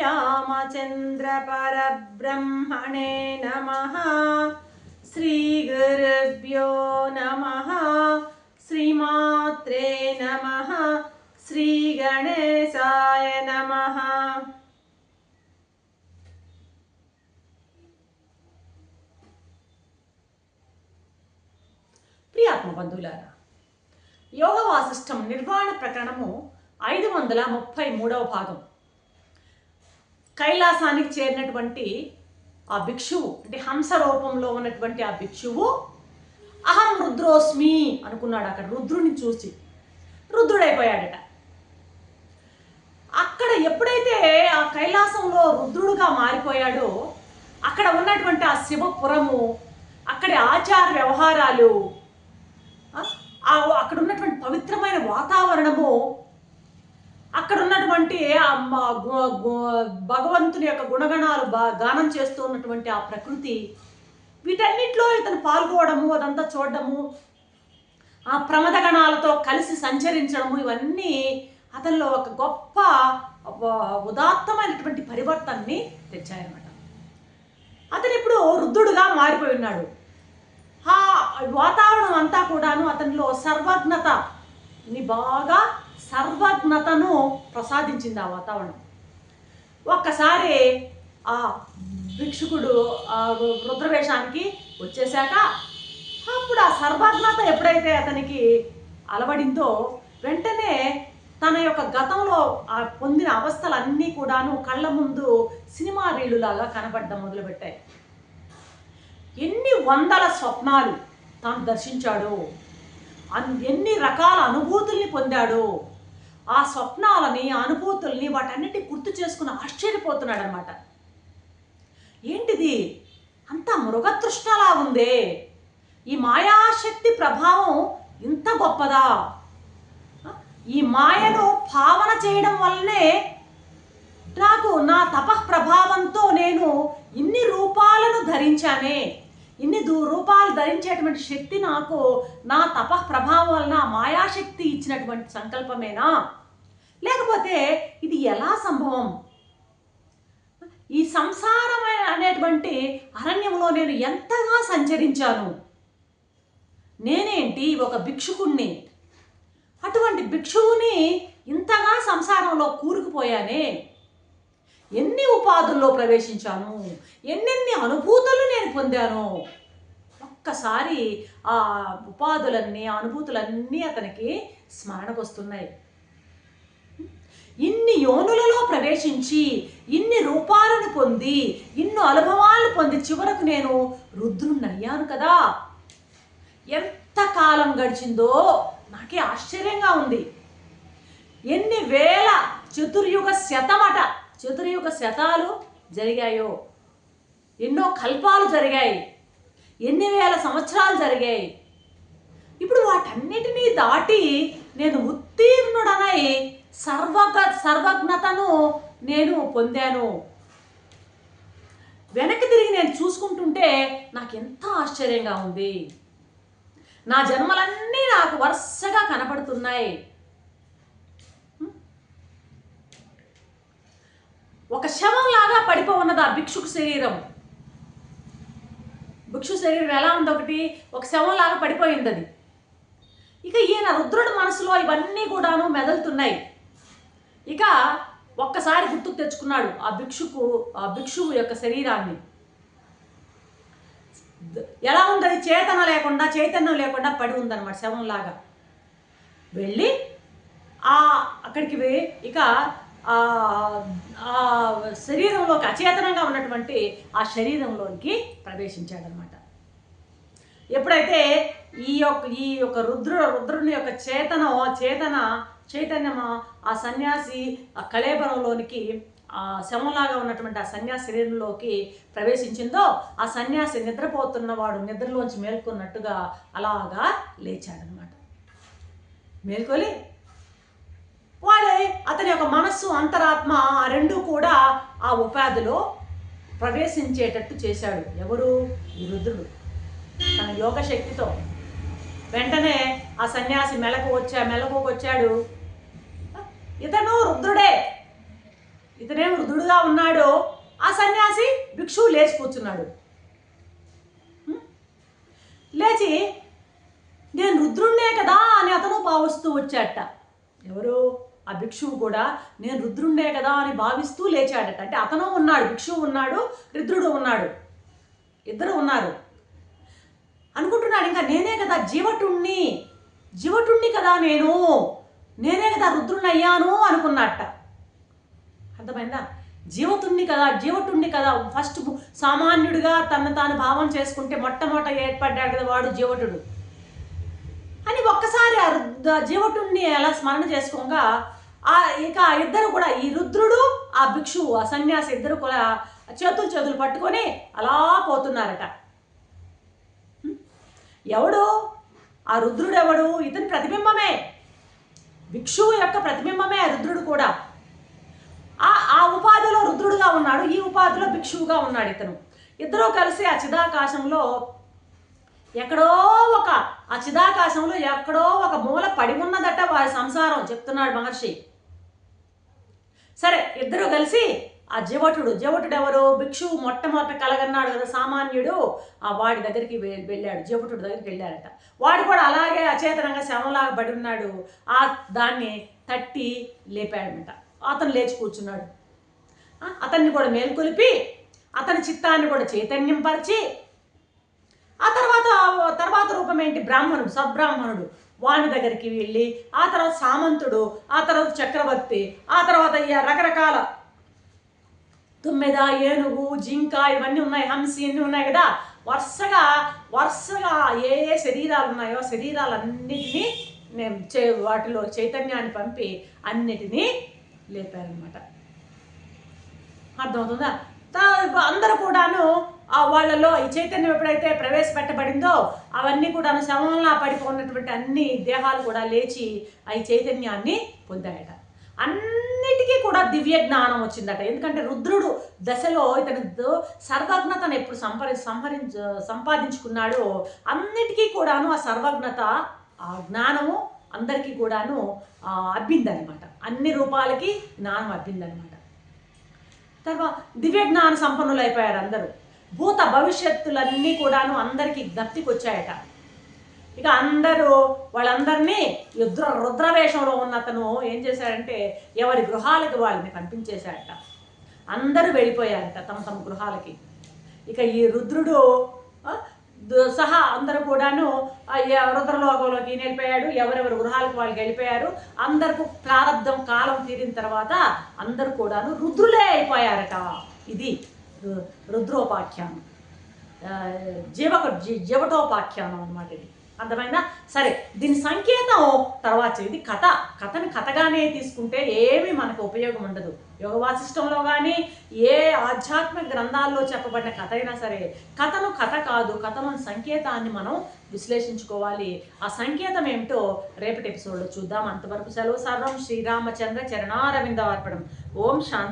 శ్రీరామచంద్ర పరబ్రహ్మణే నమః. శ్రీ గురుభ్యో నమః. శ్రీమాత్రే నమః. శ్రీ గణేశాయ నమః. ప్రియాత్మ బంధువులారా, యోగ వాసిష్టం నిర్వాణ ప్రకరణము 533వ భాగం. కైలాసానికి చేరినటువంటి ఆ భిక్షువు, అంటే హంస రూపంలో ఉన్నటువంటి ఆ భిక్షువు అహం రుద్రోస్మి అనుకున్నాడు. అక్కడ రుద్రుని చూసి రుద్రుడైపోయాడట. అక్కడ ఎప్పుడైతే ఆ కైలాసంలో రుద్రుడుగా మారిపోయాడో అక్కడ ఉన్నటువంటి ఆ శివపురము, అక్కడి ఆచార వ్యవహారాలు, అక్కడ ఉన్నటువంటి పవిత్రమైన వాతావరణము, అక్కడ ఉన్నటువంటి భగవంతుని యొక్క గుణగణాలు గానం చేస్తూ ఉన్నటువంటి ఆ ప్రకృతి, వీటన్నిటిలో ఇతను పాల్గొనడము, అదంతా చూడడము, ఆ ప్రమదగణాలతో కలిసి సంచరించడము, ఇవన్నీ అతనిలో ఒక గొప్ప ఉదాత్తమైనటువంటి పరివర్తనని తెచ్చాయన్నమాట. అతను ఇప్పుడు రుద్రుడుగా మారిపోయి ఉన్నాడు. ఆ వాతావరణం అంతా కూడాను అతనిలో సర్వజ్ఞతను ప్రసాదించింది ఆ వాతావరణం. ఒక్కసారి ఆ భిక్షుకుడు రుద్రవేషానికి వచ్చేశాక అప్పుడు ఆ సర్వజ్ఞత ఎప్పుడైతే అతనికి అలవడిందో వెంటనే తన యొక్క గతంలో పొందిన అవస్థలన్నీ కూడాను కళ్ళ ముందు సినిమా రీలులాగా కనబడడం మొదలుపెట్టాయి. ఎన్ని వందల స్వప్నాలు తాను దర్శించాడో, ఎన్ని రకాల అనుభూతుల్ని పొందాడో, ఆ స్వప్నాలని, అనుభూతుల్ని వాటన్నిటి గుర్తు చేసుకుని ఆశ్చర్యపోతున్నాడు అనమాట. ఏంటిది అంత మృగతృష్ణలా ఉందే, ఈ మాయాశక్తి ప్రభావం ఇంత గొప్పదా, ఈ మాయను భావన చేయడం వల్లనే నాకు నా తపః ప్రభావంతో నేను ఇన్ని రూపాలను ధరించానే, ఇన్ని రూపాలు ధరించేటువంటి శక్తి నాకు నా తపః ప్రభావం వలన మాయాశక్తి ఇచ్చినటువంటి సంకల్పమేనా, లేకపోతే ఇది ఎలా సంభవం? ఈ సంసారం అనేటువంటి అరణ్యంలో నేను ఎంతగా సంచరించాను, నేనేంటి ఒక భిక్షుకుణ్ణి, అటువంటి భిక్షువుని ఇంతగా సంసారంలో కూరుకుపోయానే, ఎన్ని ఉపాధుల్లో ప్రవేశించాను, ఎన్నెన్ని అనుభూతులు నేను పొందాను. ఒక్కసారి ఆ ఉపాధులన్నీ, అనుభూతులన్నీ అతనికి స్మరణకు వస్తున్నాయి. ఇన్ని యోనులలో ప్రవేశించి, ఇన్ని రూపాలను పొంది, ఇన్ని అనుభవాలను పొంది చివరకు నేను రుద్రుణ్ణి అయ్యాను కదా. ఎంత కాలం గడిచిందో నాకే ఆశ్చర్యంగా ఉంది. ఎన్ని వేల చతుర్యుగ శతాలు జరిగాయో, ఎన్నో కల్పాలు జరిగాయి, ఎన్ని వేల సంవత్సరాలు జరిగాయి. ఇప్పుడు వాటన్నిటినీ దాటి నేను ఉత్తీర్ణుడనై సర్వజ్ఞతను నేను పొందాను. వెనక్కి తిరిగి నేను చూసుకుంటుంటే నాకు ఎంత ఆశ్చర్యంగా ఉంది. నా జన్మలన్నీ నాకు వరుసగా కనపడుతున్నాయి. ఒక శవంలాగా పడిపోన్నది ఆ భిక్షు శరీరం ఎలా ఉంది? ఒక శవంలాగా పడిపోయింది అది. ఇక ఈయన రుద్రుడి మనసులో ఇవన్నీ కూడాను మెదలుతున్నాయి. ఇక ఒక్కసారి గుర్తుకు తెచ్చుకున్నాడు ఆ భిక్షువు యొక్క శరీరాన్ని. ఎలా ఉందది? చైతన్యం లేకుండా పడి ఉందన్నమాట, శవంలాగా. వెళ్ళి అక్కడికి ఇక ఆ శరీరంలోకి, అచేతనంగా ఉన్నటువంటి ఆ శరీరంలోనికి ప్రవేశించాడనమాట. ఎప్పుడైతే ఈ యొక్క రుద్రుని యొక్క చైతన్యము ఆ సన్యాసి ఆ కళేబరంలోనికి, ఆ శవంలాగా ఉన్నటువంటి ఆ సన్యాసి శరీరంలోకి ప్రవేశించిందో, ఆ సన్యాసి నిద్రపోతున్నవాడు నిద్రలోంచి మేల్కొన్నట్టుగా అలాగా లేచాడనమాట. మేల్కొని అతని యొక్క మనస్సు, అంతరాత్మ ఆ రెండు కూడా ఆ ఉపాధిలో ప్రవేశించేటట్టు చేశాడు. ఎవరు? ఈ రుద్రుడు తన యోగ శక్తితో. వెంటనే ఆ సన్యాసి మెలకువకు వచ్చాడు. ఇతను రుద్రుడే, ఇతనేం వృద్ధుడుగా ఉన్నాడు, ఆ సన్యాసి భిక్షువు లేచి కూర్చున్నాడు. లేచి నేను రుద్రుణ్ణే కదా అని అతను భావిస్తూ వచ్చాడట. ఎవరు? ఆ భిక్షువు కూడా నేను రుద్రుణ్ణే కదా అని భావిస్తూ లేచాడట. అంటే అతను ఉన్నాడు, భిక్షువు ఉన్నాడు, రుద్రుడు ఉన్నాడు, ఇద్దరు ఉన్నారు. అనుకుంటున్నాడు ఇంకా నేనే కదా జీవటుణ్ణి కదా నేనే కదా రుద్రుణ్ణి అయ్యాను అనుకున్నట్ట. అర్థమైందా? జీవటుణ్ణి కదా ఫస్ట్ సామాన్యుడిగా తను తాను భావం చేసుకుంటే మొట్టమొదట ఏర్పడ్డాడు కదా వాడు జీవటుడు అని ఒక్కసారి ఆ జీవటుణ్ణి అలా స్మరణ చేసుకోగా ఇక ఇద్దరు కూడా, ఈ రుద్రుడు ఆ భిక్షువు ఆ సన్యాసి ఇద్దరు కూడా చేతులు పట్టుకొని అలా పోతున్నారట. ఎవడు ఆ రుద్రుడు? ఎవడు? ఇతని ప్రతిబింబమే, భిక్షువు యొక్క ప్రతిబింబమే ఆ రుద్రుడు కూడా. ఆ ఉపాధిలో రుద్రుడుగా ఉన్నాడు, ఈ ఉపాధిలో భిక్షువుగా ఉన్నాడు ఇతను. ఇద్దరూ కలిసి ఆ చిదాకాశంలో ఎక్కడో ఒక మూల పడి ఉన్నదట వారి సంసారం, చెప్తున్నాడు మహర్షి. సరే, ఇద్దరు కలిసి ఆ జీవటుడు ఎవరు? భిక్షువు మొట్టమొదట కలగన్నాడు కదా సామాన్యుడు, ఆ వాడి దగ్గరికి వెళ్ళాడు, జీవటుడు దగ్గరికి వెళ్ళాడట. వాడు కూడా అలాగే అచేతనంగా శవంలాగా పడి ఉన్నాడు. దాన్ని తట్టి లేపాడనమాట. అతను లేచి కూర్చున్నాడు. అతన్ని కూడా మేల్కొలిపి అతని చిత్తాన్ని కూడా చైతన్యం పరిచి ఆ తర్వాత రూపం ఏంటి? బ్రాహ్మణుడు, సద్బ్రాహ్మణుడు. వాని దగ్గరికి వెళ్ళి ఆ తర్వాత సామంతుడు, ఆ తర్వాత చక్రవర్తి, ఆ తర్వాత రకరకాల తుమ్మెద, ఏనుగు, జింక ఇవన్నీ ఉన్నాయి, హంసి ఇవన్నీ ఉన్నాయి కదా. వరుసగా ఏ శరీరాలు ఉన్నాయో శరీరాలన్నిటినీ వాటిలో చైతన్యాన్ని పంపి అన్నిటినీ లేపారనమాట. అర్థమవుతుందా? అందరూ కూడాను వాళ్ళలో ఈ చైతన్యం ఎప్పుడైతే ప్రవేశపెట్టబడిందో అవన్నీ కూడాను శవంలా పడిపోయినటువంటి అన్ని దేహాలు కూడా లేచి ఈ చైతన్యాన్ని పొందాయట. అన్నిటికీ కూడా దివ్య జ్ఞానం వచ్చిందట. ఎందుకంటే రుద్రుడు దశలో ఇతని సర్వజ్ఞతను ఎప్పుడు సంపాదించుకున్నాడో అన్నిటికీ కూడాను ఆ సర్వజ్ఞత, ఆ జ్ఞానము అందరికీ కూడాను అబ్బిందనమాట. అన్ని రూపాలకి జ్ఞానం అబ్బిందనమాట. తర్వాత దివ్య జ్ఞాన సంపన్నులు అయిపోయారు అందరూ. భూత భవిష్యత్తులన్నీ కూడాను అందరికీ జ్ఞప్తికి వచ్చాయట. ఇక వాళ్ళందరినీ రుద్రవేషంలో ఉన్న అతను ఏం చేశాడంటే ఎవరి గృహాలకి వాళ్ళని పంపించేశాడట. అందరూ వెళ్ళిపోయారట తమ గృహాలకి. ఇక ఈ రుద్రుడు సహా అందరూ కూడాను రుద్రలోకంలోకి వెళ్ళిపోయాడు. ఎవరెవరు గృహాలకు వాళ్ళకి వెళ్ళిపోయారు. అందరికీ ప్రారంధం కాలం తీరిన తర్వాత అందరూ కూడాను రుద్రులే అయిపోయారట. ఇది రుద్రోపాఖ్యానం, జీవటోపాఖ్యానం అన్నమాట ఇది. అర్థమైందా? సరే, దీని సంకేతం తర్వాత. ఇది కథని కథగానే తీసుకుంటే ఏమీ మనకు ఉపయోగం ఉండదు. యోగ వాసిష్టంలో కానీ ఏ ఆధ్యాత్మిక గ్రంథాల్లో చెప్పబడిన కథ అయినా సరే కథను కథ కాదు, కథలోని సంకేతాన్ని మనం విశ్లేషించుకోవాలి. ఆ సంకేతం ఏమిటో రేపటి ఎపిసోడ్లో చూద్దాం. అంతవరకు సెలవు. సర్వం శ్రీరామచంద్ర చరణారవిందార్పణం. ఓం శాంతి.